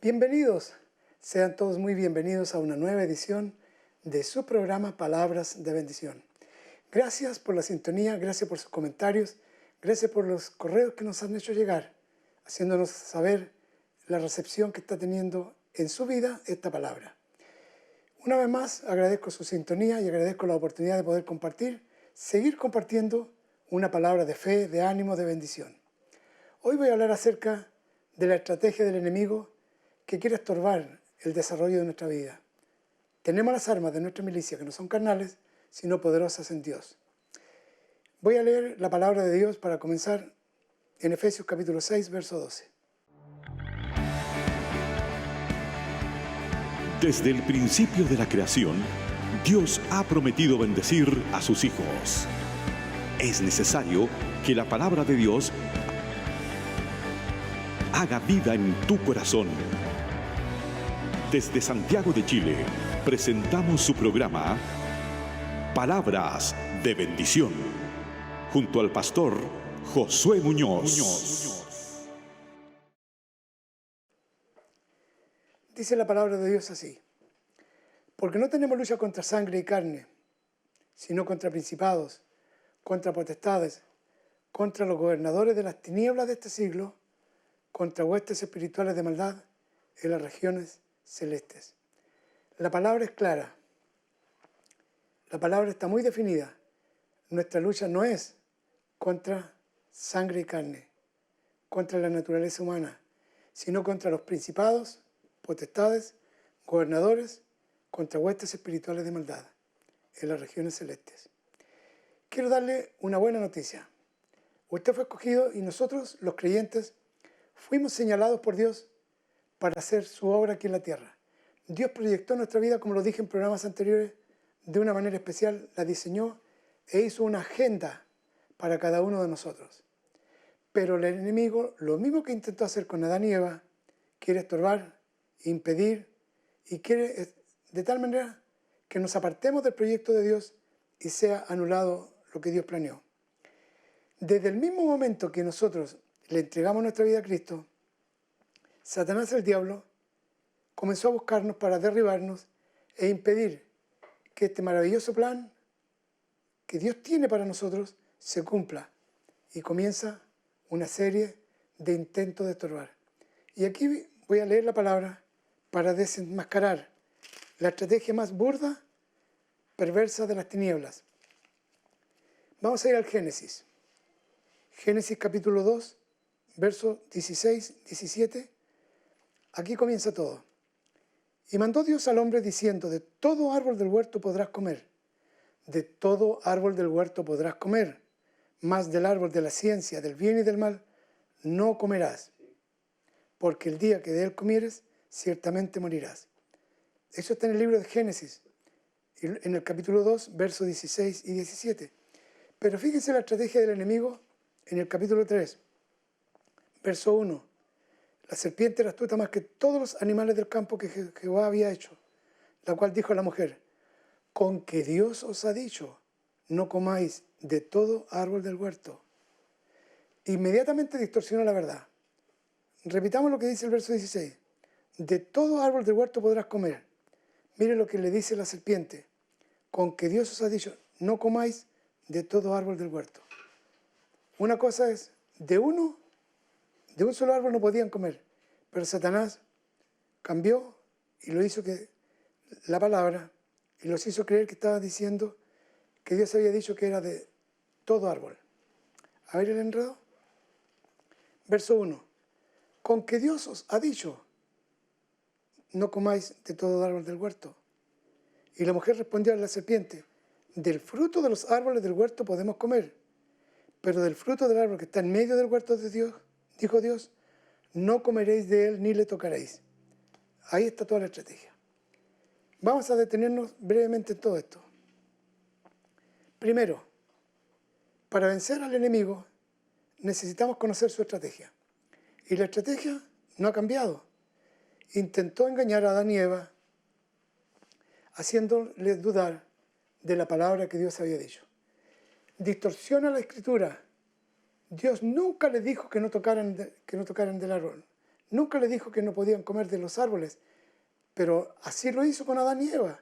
Bienvenidos, sean todos muy bienvenidos a una nueva edición de su programa Palabras de Bendición. Gracias por la sintonía, gracias por sus comentarios, gracias por los correos que nos han hecho llegar, haciéndonos saber la recepción que está teniendo en su vida esta palabra. Una vez más, agradezco su sintonía y agradezco la oportunidad de poder seguir compartiendo una palabra de fe, de ánimo, de bendición. Hoy voy a hablar acerca de la estrategia del enemigo que quiere estorbar el desarrollo de nuestra vida. Tenemos las armas de nuestra milicia que no son carnales, sino poderosas en Dios. Voy a leer la palabra de Dios para comenzar en Efesios capítulo 6, verso 12. Desde el principio de la creación, Dios ha prometido bendecir a sus hijos. Es necesario que la palabra de Dios haga vida en tu corazón. Desde Santiago de Chile, presentamos su programa Palabras de Bendición, junto al pastor Josué Muñoz. Dice la palabra de Dios así: porque no tenemos lucha contra sangre y carne, sino contra principados, contra potestades, contra los gobernadores de las tinieblas de este siglo, contra huestes espirituales de maldad en las regiones celestes. La palabra es clara, la palabra está muy definida. Nuestra lucha no es contra sangre y carne, contra la naturaleza humana, sino contra los principados, potestades, gobernadores, contra huestes espirituales de maldad en las regiones celestes. Quiero darle una buena noticia. Usted fue escogido y nosotros, los creyentes, fuimos señalados por Dios para hacer su obra aquí en la tierra. Dios proyectó nuestra vida, como lo dije en programas anteriores, de una manera especial, la diseñó e hizo una agenda para cada uno de nosotros. Pero el enemigo, lo mismo que intentó hacer con Adán y Eva, quiere estorbar, impedir y quiere de tal manera que nos apartemos del proyecto de Dios y sea anulado lo que Dios planeó. Desde el mismo momento que nosotros le entregamos nuestra vida a Cristo, Satanás, el diablo, comenzó a buscarnos para derribarnos e impedir que este maravilloso plan que Dios tiene para nosotros se cumpla. Y comienza una serie de intentos de estorbar. Y aquí voy a leer la palabra para desenmascarar la estrategia más burda, perversa de las tinieblas. Vamos a ir al Génesis. Génesis capítulo 2, versos 16, 17. Aquí comienza todo. Y mandó Dios al hombre diciendo: de todo árbol del huerto podrás comer, de todo árbol del huerto podrás comer, mas del árbol de la ciencia, del bien y del mal, no comerás, porque el día que de él comieres, ciertamente morirás. Eso está en el libro de Génesis, en el capítulo 2, versos 16 y 17. Pero fíjense la estrategia del enemigo en el capítulo 3, verso 1. La serpiente era astuta más que todos los animales del campo que Jehová había hecho, la cual dijo a la mujer: con que Dios os ha dicho, no comáis de todo árbol del huerto. Inmediatamente distorsiona la verdad. Repitamos lo que dice el verso 16. De todo árbol del huerto podrás comer. Mire lo que le dice la serpiente: con que Dios os ha dicho, no comáis de todo árbol del huerto. Una cosa es, de un solo árbol no podían comer, pero Satanás cambió y lo hizo que la palabra, y los hizo creer que estaba diciendo que Dios había dicho que era de todo árbol. A ver el enredo. Verso 1. Con que Dios os ha dicho, no comáis de todo árbol del huerto. Y la mujer respondió a la serpiente: del fruto de los árboles del huerto podemos comer, pero del fruto del árbol que está en medio del huerto de Dios, dijo Dios, no comeréis de él ni le tocaréis. Ahí está toda la estrategia. Vamos a detenernos brevemente en todo esto. Primero, para vencer al enemigo necesitamos conocer su estrategia. Y la estrategia no ha cambiado. Intentó engañar a Adán y Eva, haciéndoles dudar de la palabra que Dios había dicho. Distorsiona la escritura. Dios nunca les dijo que no tocaran del árbol. Nunca le dijo que no podían comer de los árboles, pero así lo hizo con Adán y Eva.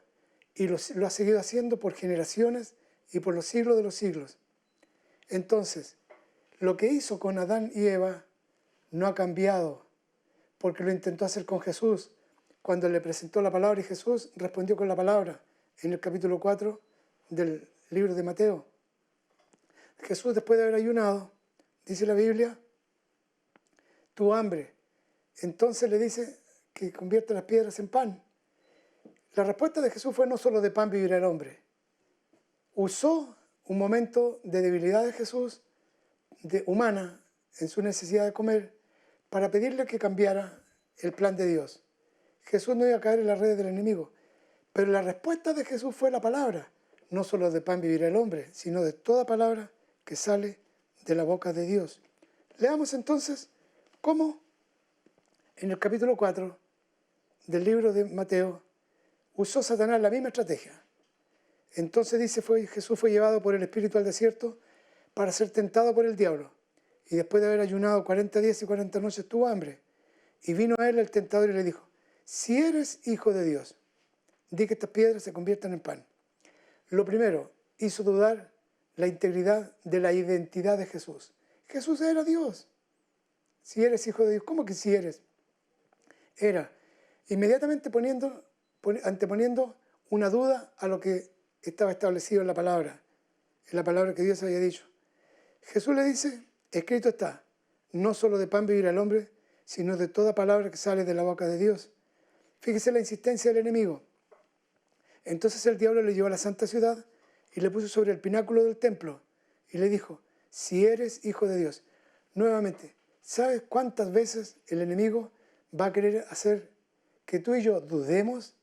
Y lo ha seguido haciendo por generaciones y por los siglos de los siglos. Entonces, lo que hizo con Adán y Eva no ha cambiado, porque lo intentó hacer con Jesús. Cuando le presentó la palabra y Jesús respondió con la palabra en el capítulo 4 del libro de Mateo. Jesús, después de haber ayunado, dice la Biblia, tuvo hambre. Entonces le dice que convierte las piedras en pan. La respuesta de Jesús fue: no solo de pan vivirá el hombre. Usó un momento de debilidad de Jesús, humana, en su necesidad de comer, para pedirle que cambiara el plan de Dios. Jesús no iba a caer en las redes del enemigo, pero la respuesta de Jesús fue la palabra. No solo de pan vivirá el hombre, sino de toda palabra que sale de la boca de Dios. Leamos entonces cómo en el capítulo 4 del libro de Mateo usó Satanás la misma estrategia. Entonces dice, Jesús fue llevado por el Espíritu al desierto para ser tentado por el diablo. Y después de haber ayunado 40 días y 40 noches tuvo hambre. Y vino a él el tentador y le dijo: si eres hijo de Dios, di que estas piedras se conviertan en pan. Lo primero, hizo dudar la integridad de la identidad de Jesús. Jesús era Dios. Si eres hijo de Dios, ¿cómo que si eres? Era inmediatamente anteponiendo una duda a lo que estaba establecido en la palabra que Dios había dicho. Jesús le dice: escrito está, no solo de pan vivirá el hombre, sino de toda palabra que sale de la boca de Dios. Fíjese la insistencia del enemigo. Entonces el diablo le llevó a la santa ciudad y le puso sobre el pináculo del templo y le dijo: si eres hijo de Dios. Nuevamente, ¿sabes cuántas veces el enemigo va a querer hacer que tú y yo dudemos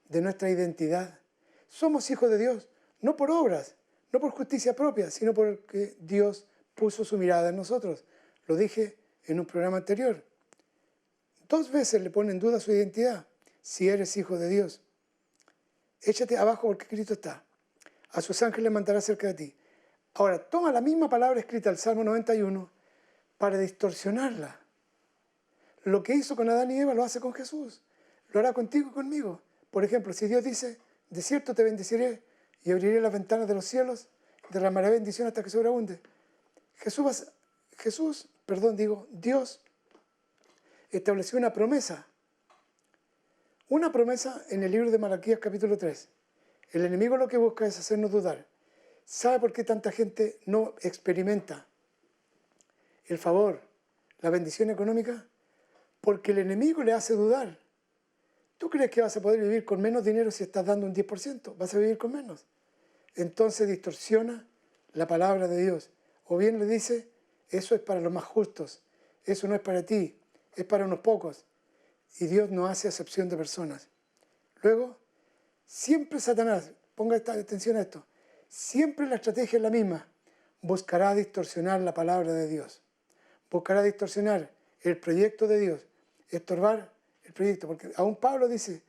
de nuestra identidad? Somos hijos de Dios, no por obras, no por justicia propia, sino porque Dios puso su mirada en nosotros. Lo dije en un programa anterior. 2 veces le pone en duda su identidad. Si eres hijo de Dios, échate abajo porque Cristo está. A sus ángeles mandará cerca de ti. Ahora, toma la misma palabra escrita del Salmo 91 para distorsionarla. Lo que hizo con Adán y Eva lo hace con Jesús. Lo hará contigo y conmigo. Por ejemplo, si Dios dice: de cierto te bendeciré y abriré las ventanas de los cielos, derramaré bendición hasta que sobreabunde. Dios estableció una promesa en el libro de Malaquías capítulo 3. El enemigo lo que busca es hacernos dudar. ¿Sabe por qué tanta gente no experimenta el favor, la bendición económica? Porque el enemigo le hace dudar. ¿Tú crees que vas a poder vivir con menos dinero si estás dando un 10%? ¿Vas a vivir con menos? Entonces distorsiona la palabra de Dios. O bien le dice: eso es para los más justos, eso no es para ti, es para unos pocos. Y Dios no hace acepción de personas. Luego, siempre Satanás, ponga atención a esto, siempre la estrategia es la misma: buscará distorsionar la palabra de Dios, buscará distorsionar el proyecto de Dios, estorbar el proyecto, porque aún Pablo dice,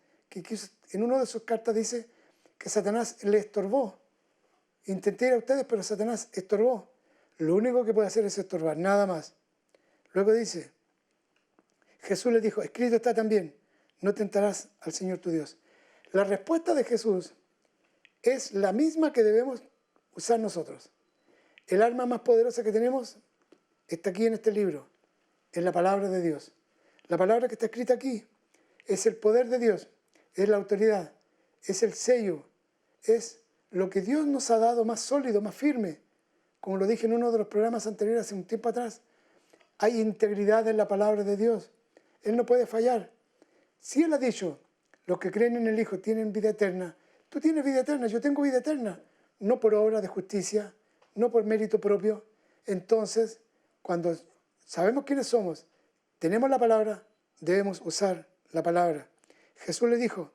en una de sus cartas dice que Satanás le estorbó. Intenté ir a ustedes, pero Satanás estorbó. Lo único que puede hacer es estorbar, nada más. Luego dice, Jesús le dijo: escrito está también, no tentarás al Señor tu Dios. La respuesta de Jesús es la misma que debemos usar nosotros. El arma más poderosa que tenemos está aquí en este libro, en la palabra de Dios. La palabra que está escrita aquí es el poder de Dios, es la autoridad, es el sello, es lo que Dios nos ha dado más sólido, más firme. Como lo dije en uno de los programas anteriores hace un tiempo atrás, hay integridad en la palabra de Dios. Él no puede fallar. Si Él ha dicho: los que creen en el Hijo tienen vida eterna, tú tienes vida eterna, yo tengo vida eterna, no por obra de justicia, no por mérito propio. Entonces, cuando sabemos quiénes somos, tenemos la palabra, debemos usar la palabra. Jesús le dijo: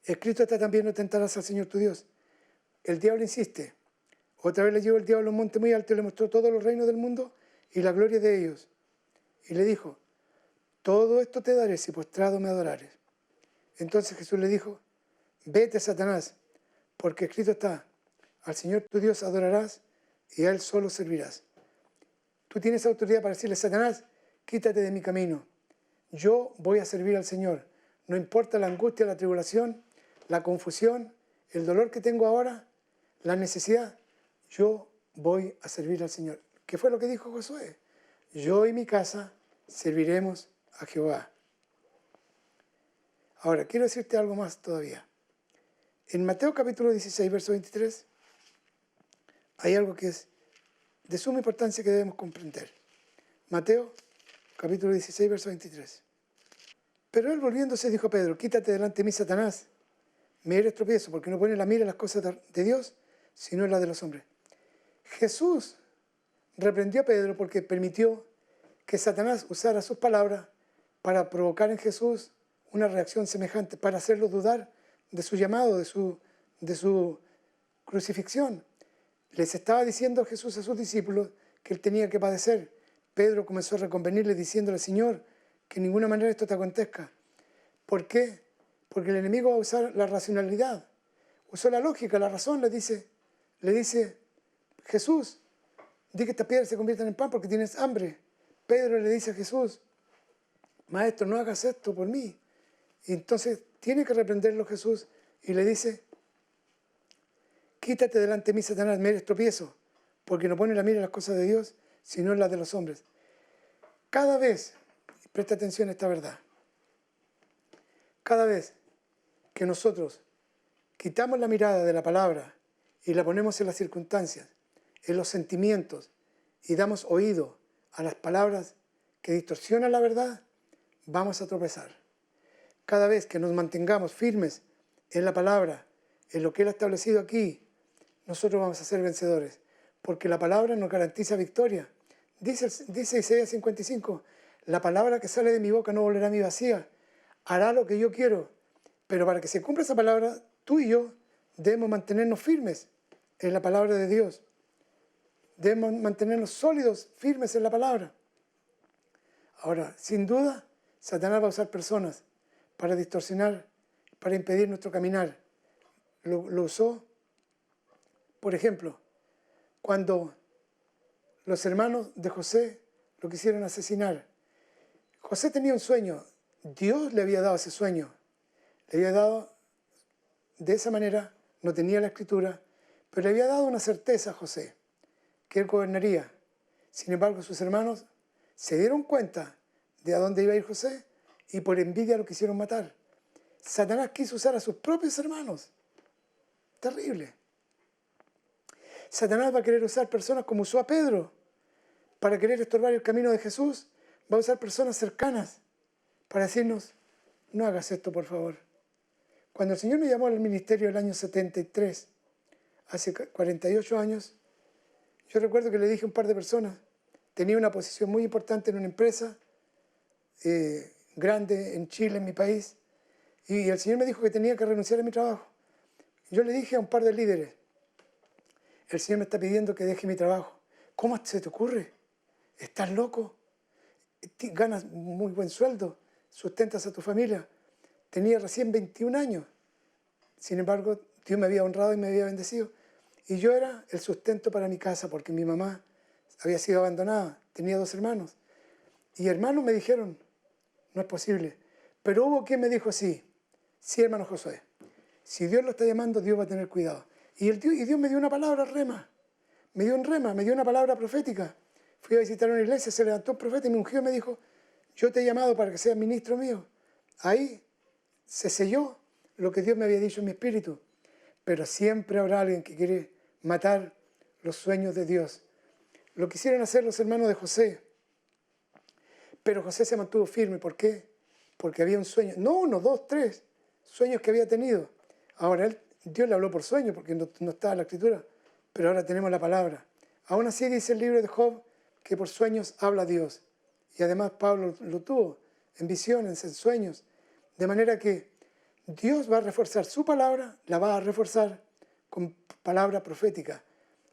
escrito está también, no tentarás al Señor tu Dios. El diablo insiste. Otra vez le llevó el diablo a un monte muy alto y le mostró todos los reinos del mundo y la gloria de ellos. Y le dijo: todo esto te daré si postrado me adorares. Entonces Jesús le dijo: vete, Satanás, porque escrito está: al Señor tu Dios adorarás y a Él solo servirás. Tú tienes autoridad para decirle: Satanás, quítate de mi camino. yo voy a servir al Señor. No importa la angustia, la tribulación, la confusión, el dolor que tengo ahora, la necesidad, yo voy a servir al Señor. ¿Qué fue lo que dijo Josué? Yo y mi casa serviremos a Jehová. Ahora, quiero decirte algo más todavía. En Mateo capítulo 16, verso 23, hay algo que es de suma importancia que debemos comprender. Mateo capítulo 16, verso 23. Pero él volviéndose dijo a Pedro, quítate delante de mí, Satanás, me eres tropiezo, porque no pones la mira en las cosas de Dios, sino en las de los hombres. Jesús reprendió a Pedro porque permitió que Satanás usara sus palabras para provocar en Jesús una reacción semejante, para hacerlo dudar de su llamado, de su crucifixión. Les estaba diciendo Jesús a sus discípulos que él tenía que padecer. Pedro comenzó a reconvenirle diciéndole, Señor, que en ninguna manera esto te acontezca. ¿Por qué? Porque el enemigo va a usar la racionalidad. Usó la lógica, la razón, le dice Jesús, di que estas piedras se conviertan en pan porque tienes hambre. Pedro le dice a Jesús, Maestro, no hagas esto por mí. Y entonces tiene que reprenderlo Jesús y le dice, quítate delante de mí, Satanás, me eres tropiezo, porque no pone la mira en las cosas de Dios, sino en las de los hombres. Cada vez, presta atención a esta verdad, cada vez que nosotros quitamos la mirada de la palabra y la ponemos en las circunstancias, en los sentimientos, y damos oído a las palabras que distorsionan la verdad, vamos a tropezar. Cada vez que nos mantengamos firmes en la palabra, en lo que Él ha establecido aquí, nosotros vamos a ser vencedores, porque la palabra nos garantiza victoria. Dice Isaías 55, la palabra que sale de mi boca no volverá a mí vacía, hará lo que yo quiero. Pero para que se cumpla esa palabra, tú y yo debemos mantenernos firmes en la palabra de Dios. Debemos mantenernos sólidos, firmes en la palabra. Ahora, sin duda, Satanás va a usar personas para distorsionar, para impedir nuestro caminar. Lo usó, por ejemplo, cuando los hermanos de José lo quisieron asesinar. José tenía un sueño, Dios le había dado ese sueño, le había dado de esa manera, no tenía la escritura, pero le había dado una certeza a José, que él gobernaría. Sin embargo, sus hermanos se dieron cuenta de a dónde iba a ir José y por envidia lo quisieron matar. Satanás quiso usar a sus propios hermanos. Terrible. Satanás va a querer usar personas como usó a Pedro para querer estorbar el camino de Jesús. Va a usar personas cercanas para decirnos, no hagas esto, por favor. Cuando el Señor me llamó al ministerio el año 73, hace 48 años, yo recuerdo que le dije a un par de personas, tenía una posición muy importante en una empresa grande en Chile, en mi país, y el Señor me dijo que tenía que renunciar a mi trabajo. Yo le dije a un par de líderes, el Señor me está pidiendo que deje mi trabajo. ¿Cómo se te ocurre? ¿Estás loco? Ganas muy buen sueldo, sustentas a tu familia. Tenía recién 21 años. Sin embargo, Dios me había honrado y me había bendecido. Y yo era el sustento para mi casa, porque mi mamá había sido abandonada. Tenía 2 hermanos. Y hermanos me dijeron, no es posible. Pero hubo quien me dijo, sí, hermano Josué. Si Dios lo está llamando, Dios va a tener cuidado. Y Dios me dio una palabra rema. Me dio un rema, me dio una palabra profética. Fui a visitar una iglesia, se levantó un profeta y me ungió y me dijo, yo te he llamado para que seas ministro mío. Ahí se selló lo que Dios me había dicho en mi espíritu. Pero siempre habrá alguien que quiere matar los sueños de Dios. Lo quisieron hacer los hermanos de José. Pero José se mantuvo firme. ¿Por qué? Porque había un sueño. No 1, 2, 3 sueños que había tenido. Ahora Dios le habló por sueño porque no estaba la escritura. Pero ahora tenemos la palabra. Aún así dice el libro de Job que por sueños habla Dios. Y además Pablo lo tuvo en visiones, en sueños. De manera que Dios va a reforzar su palabra, la va a reforzar con palabra profética.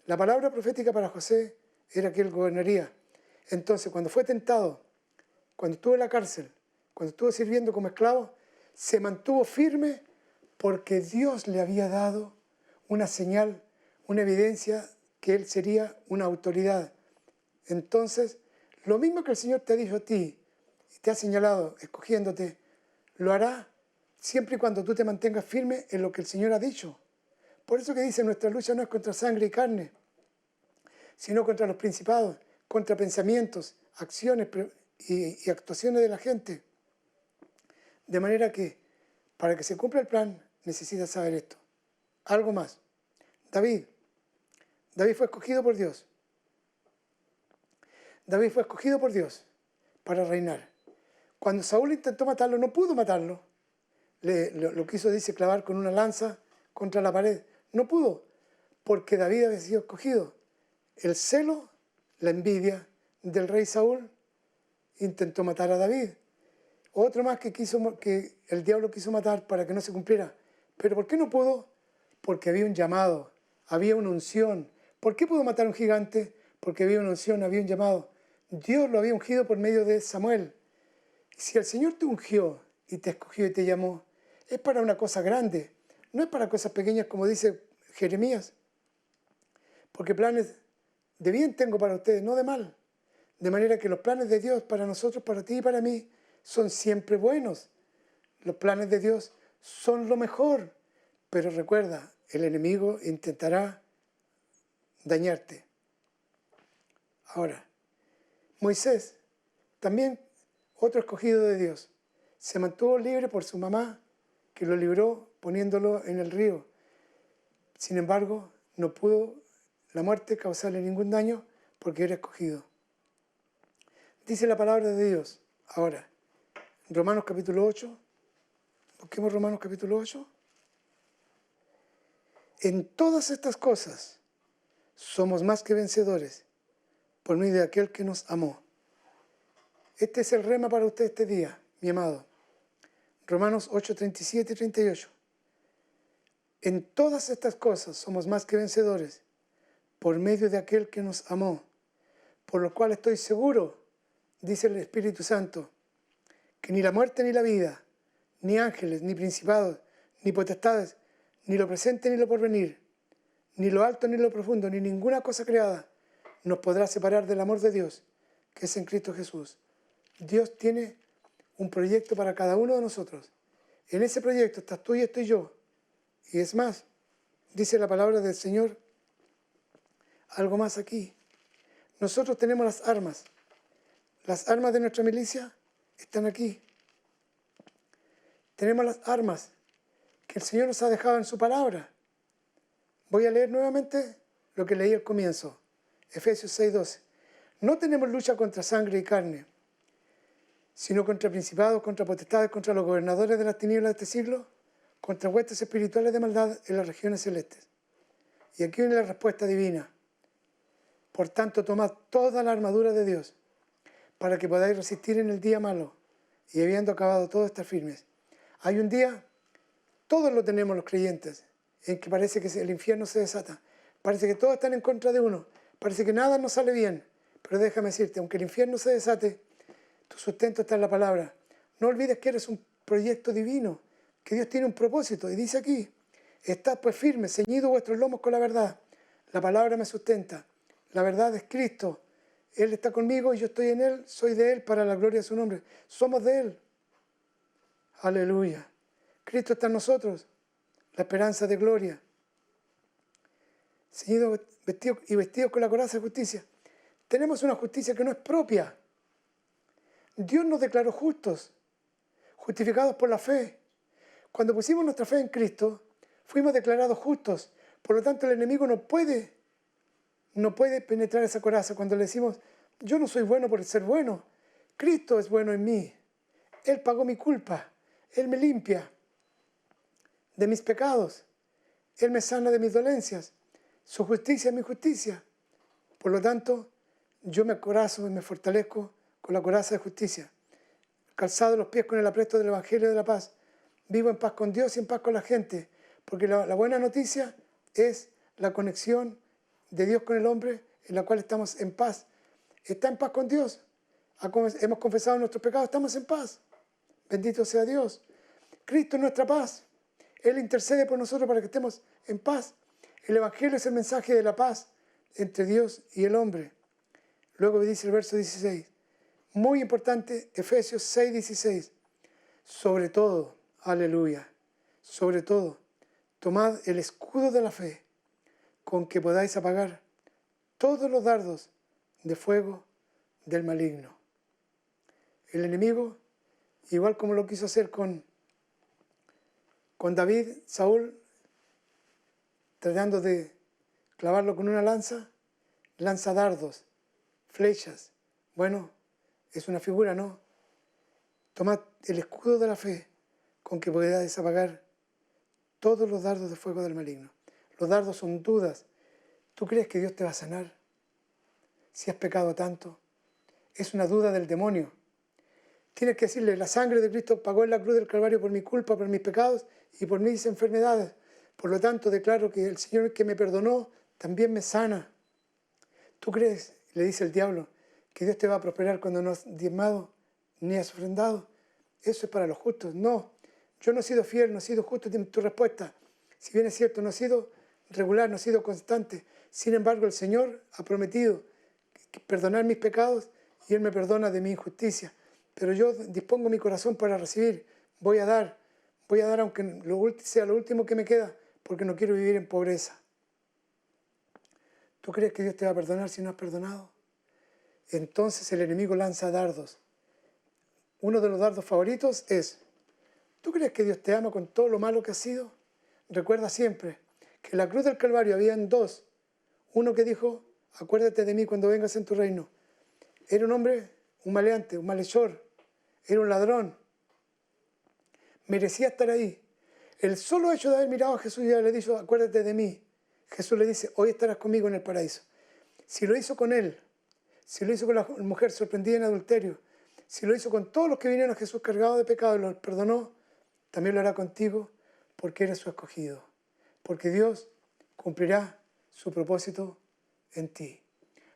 La palabra profética para José era que él gobernaría. Entonces, cuando fue tentado, cuando estuvo en la cárcel, cuando estuvo sirviendo como esclavo, se mantuvo firme porque Dios le había dado una señal, una evidencia que él sería una autoridad. Entonces, lo mismo que el Señor te ha dicho a ti, te ha señalado, escogiéndote, lo hará siempre y cuando tú te mantengas firme en lo que el Señor ha dicho. Por eso que dice, nuestra lucha no es contra sangre y carne, sino contra los principados, contra pensamientos, acciones y actuaciones de la gente. De manera que, para que se cumpla el plan, necesitas saber esto. Algo más. David fue escogido por Dios. David fue escogido por Dios para reinar. Cuando Saúl intentó matarlo, no pudo matarlo. Lo quiso, dice, clavar con una lanza contra la pared. No pudo, porque David había sido escogido. El celo, la envidia del rey Saúl intentó matar a David. Otro más que el diablo quiso matar para que no se cumpliera. ¿Pero por qué no pudo? Porque había un llamado, había una unción. ¿Por qué pudo matar a un gigante? Porque había una unción, había un llamado. Dios lo había ungido por medio de Samuel. Si el Señor te ungió y te escogió y te llamó, es para una cosa grande, no es para cosas pequeñas como dice Jeremías. Porque planes de bien tengo para ustedes, no de mal. De manera que los planes de Dios para nosotros, para ti y para mí, son siempre buenos. Los planes de Dios son lo mejor. Pero recuerda, el enemigo intentará dañarte. Ahora, Moisés, también otro escogido de Dios, se mantuvo libre por su mamá, que lo libró poniéndolo en el río. Sin embargo, no pudo la muerte causarle ningún daño porque era escogido. Dice la palabra de Dios. Ahora, Romanos capítulo 8, busquemos Romanos capítulo 8. En todas estas cosas somos más que vencedores por medio de aquel que nos amó. Este es el rema para usted este día, mi amado. Romanos 8, 37 y 38. En todas estas cosas somos más que vencedores por medio de aquel que nos amó, por lo cual estoy seguro, dice el Espíritu Santo, que ni la muerte ni la vida, ni ángeles, ni principados, ni potestades, ni lo presente ni lo porvenir, ni lo alto ni lo profundo, ni ninguna cosa creada nos podrá separar del amor de Dios, que es en Cristo Jesús. Dios tiene un proyecto para cada uno de nosotros. En ese proyecto estás tú y estoy yo. Y es más, dice la palabra del Señor, algo más aquí. Nosotros tenemos las armas. Las armas de nuestra milicia están aquí. Tenemos las armas que el Señor nos ha dejado en su palabra. Voy a leer nuevamente lo que leí al comienzo. Efesios 6:12. No tenemos lucha contra sangre y carne, sino contra principados, contra potestades, contra los gobernadores de las tinieblas de este siglo, contra huestes espirituales de maldad en las regiones celestes. Y aquí viene la respuesta divina. Por tanto, tomad toda la armadura de Dios, para que podáis resistir en el día malo, y habiendo acabado todo, estar firmes. Hay un día, todos lo tenemos los creyentes, en que parece que el infierno se desata. Parece que todos están en contra de uno. Parece que nada nos sale bien. Pero déjame decirte, aunque el infierno se desate, tu sustento está en la palabra. No olvides que eres un proyecto divino, que Dios tiene un propósito. Y dice aquí, estad pues firmes, ceñidos vuestros lomos con la verdad. La palabra me sustenta. La verdad es Cristo. Él está conmigo y yo estoy en Él, soy de Él para la gloria de su nombre. Somos de Él. Aleluya. Cristo está en nosotros, la esperanza de gloria. Ceñidos vestidos con la coraza de justicia. Tenemos una justicia que no es propia. Dios nos declaró justos, justificados por la fe. Cuando pusimos nuestra fe en Cristo, fuimos declarados justos. Por lo tanto, el enemigo no puede penetrar esa coraza cuando le decimos, yo no soy bueno por ser bueno. Cristo es bueno en mí. Él pagó mi culpa. Él me limpia de mis pecados. Él me sana de mis dolencias. Su justicia es mi justicia. Por lo tanto, yo me acorazo y me fortalezco con la coraza de justicia. Calzado los pies con el apresto del Evangelio de la paz. Vivo en paz con Dios y en paz con la gente. Porque la buena noticia es la conexión de Dios con el hombre en la cual estamos en paz. Está en paz con Dios. Hemos confesado nuestros pecados, estamos en paz. Bendito sea Dios. Cristo es nuestra paz. Él intercede por nosotros para que estemos en paz. El Evangelio es el mensaje de la paz entre Dios y el hombre. Luego dice el verso 16, Muy importante, Efesios 6:16. Sobre todo, aleluya, sobre todo, tomad el escudo de la fe, con que podáis apagar todos los dardos de fuego del maligno. El enemigo, igual como lo quiso hacer con David, Saúl, tratando de clavarlo con una lanza, lanza dardos, flechas. Bueno, es una figura, ¿no? Tomad el escudo de la fe, con que podáis apagar todos los dardos de fuego del maligno. Los dardos son dudas. ¿Tú crees que Dios te va a sanar si has pecado tanto? Es una duda del demonio. Tienes que decirle, la sangre de Cristo pagó en la cruz del Calvario por mi culpa, por mis pecados y por mis enfermedades. Por lo tanto, declaro que el Señor que me perdonó también me sana. ¿Tú crees, le dice el diablo, que Dios te va a prosperar cuando no has diezmado ni has ofrendado? Eso es para los justos. No, yo no he sido fiel, no he sido justo en tu respuesta. Si bien es cierto, no he sido regular, no he sido constante. Sin embargo, el Señor ha prometido perdonar mis pecados y Él me perdona de mi injusticia. Pero yo dispongo mi corazón para recibir. Voy a dar aunque sea lo último que me queda, porque no quiero vivir en pobreza. ¿Tú crees que Dios te va a perdonar si no has perdonado? Entonces el enemigo lanza dardos. Uno de los dardos favoritos es, ¿tú crees que Dios te ama con todo lo malo que has sido? Recuerda siempre que en la cruz del Calvario habían dos. Uno que dijo, acuérdate de mí cuando vengas en tu reino. Era un hombre, un maleante, un malhechor, era un ladrón. Merecía estar ahí. El solo hecho de haber mirado a Jesús y haberle dicho, acuérdate de mí, Jesús le dice, hoy estarás conmigo en el paraíso. Si lo hizo con él, si lo hizo con la mujer sorprendida en adulterio, si lo hizo con todos los que vinieron a Jesús cargados de pecado y los perdonó, también lo hará contigo porque eres su escogido. Porque Dios cumplirá su propósito en ti.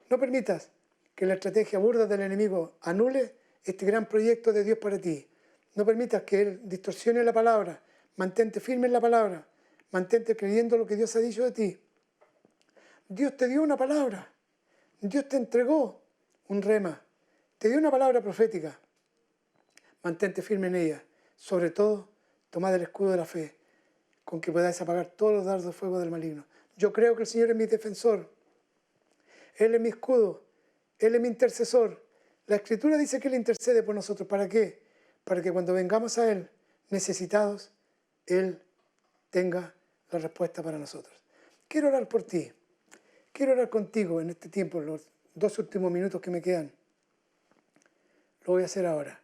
No permitas que la estrategia burda del enemigo anule este gran proyecto de Dios para ti. No permitas que Él distorsione la palabra. Mantente firme en la palabra. Mantente creyendo lo que Dios ha dicho de ti. Dios te dio una palabra. Dios te entregó un rema. Te dio una palabra profética. Mantente firme en ella. Sobre todo, tomad el escudo de la fe, con que podáis apagar todos los dardos de fuego del maligno. Yo creo que el Señor es mi defensor. Él es mi escudo. Él es mi intercesor. La Escritura dice que Él intercede por nosotros. ¿Para qué? Para que cuando vengamos a Él necesitados, Él tenga la respuesta para nosotros. Quiero orar por ti. Quiero orar contigo en este tiempo, los 2 últimos minutos que me quedan. Lo voy a hacer ahora.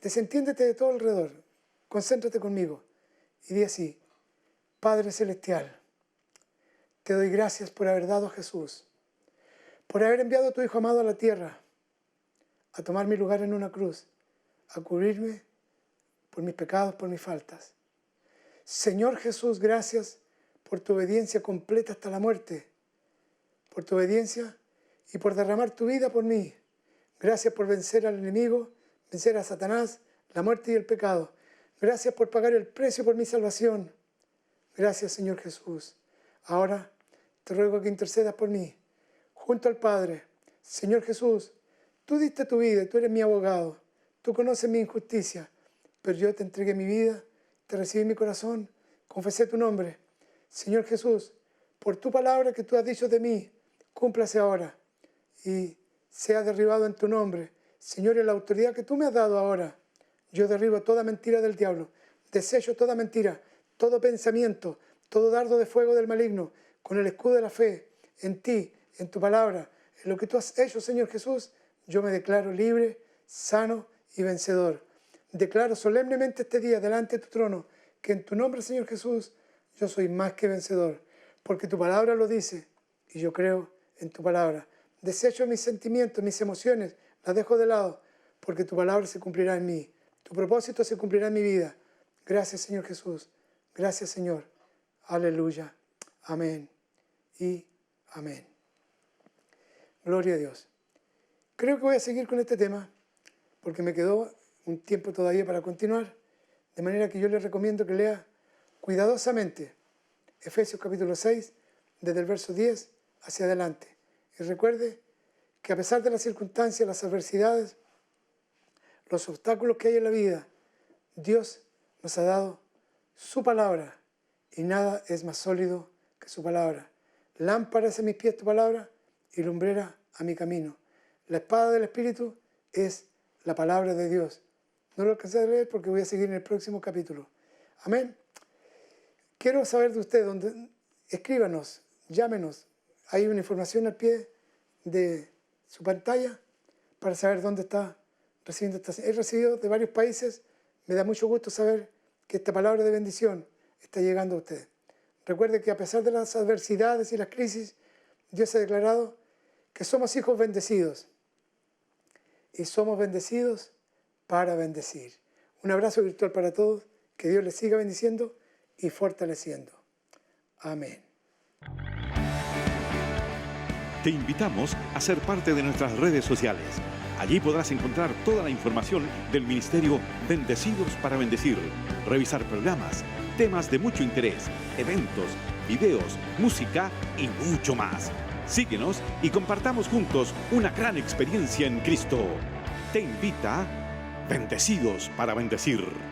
Desentiéndete de todo alrededor. Concéntrate conmigo. Y di así, Padre Celestial, te doy gracias por haber dado a Jesús, por haber enviado a tu Hijo amado a la tierra, a tomar mi lugar en una cruz, a cubrirme por mis pecados, por mis faltas. Señor Jesús, gracias por tu obediencia completa hasta la muerte, por tu obediencia y por derramar tu vida por mí. Gracias por vencer al enemigo, vencer a Satanás, la muerte y el pecado. Gracias por pagar el precio por mi salvación. Gracias, Señor Jesús. Ahora te ruego que intercedas por mí, junto al Padre. Señor Jesús, tú diste tu vida, tú eres mi abogado. Tú conoces mi injusticia, pero yo te entregué mi vida, te recibí en mi corazón, confesé tu nombre. Señor Jesús, por tu palabra que tú has dicho de mí, cúmplase ahora y sea derribado en tu nombre. Señor, en la autoridad que tú me has dado ahora, yo derribo toda mentira del diablo, desecho toda mentira, todo pensamiento, todo dardo de fuego del maligno, con el escudo de la fe, en ti, en tu palabra, en lo que tú has hecho, Señor Jesús, yo me declaro libre, sano y vencedor. Declaro solemnemente este día delante de tu trono que en tu nombre, Señor Jesús, yo soy más que vencedor, porque tu palabra lo dice y yo creo en tu palabra. Desecho mis sentimientos, mis emociones, las dejo de lado, porque tu palabra se cumplirá en mí. Tu propósito se cumplirá en mi vida. Gracias, Señor Jesús. Gracias, Señor. Aleluya. Amén y amén. Gloria a Dios. Creo que voy a seguir con este tema porque me quedó un tiempo todavía para continuar, de manera que yo les recomiendo que lea cuidadosamente Efesios capítulo 6, desde el verso 10 hacia adelante. Y recuerde que a pesar de las circunstancias, las adversidades, los obstáculos que hay en la vida, Dios nos ha dado su palabra y nada es más sólido que su palabra. Lámpara es a mis pies tu palabra y lumbrera a mi camino. La espada del Espíritu es la palabra de Dios. No lo alcancé a leer porque voy a seguir en el próximo capítulo. Amén. Quiero saber de usted, escríbanos, llámenos. Hay una información al pie de su pantalla para saber dónde está recibiendo esta. He recibido de varios países. Me da mucho gusto saber que esta palabra de bendición está llegando a usted. Recuerde que a pesar de las adversidades y las crisis, Dios ha declarado que somos hijos bendecidos. Y somos bendecidos para bendecir. Un abrazo virtual para todos. Que Dios les siga bendiciendo y fortaleciendo. Amén. Te invitamos a ser parte de nuestras redes sociales. Allí podrás encontrar toda la información del Ministerio Bendecidos para Bendecir, revisar programas, temas de mucho interés, eventos, videos, música y mucho más. Síguenos y compartamos juntos una gran experiencia en Cristo. Te invita Bendecidos para Bendecir.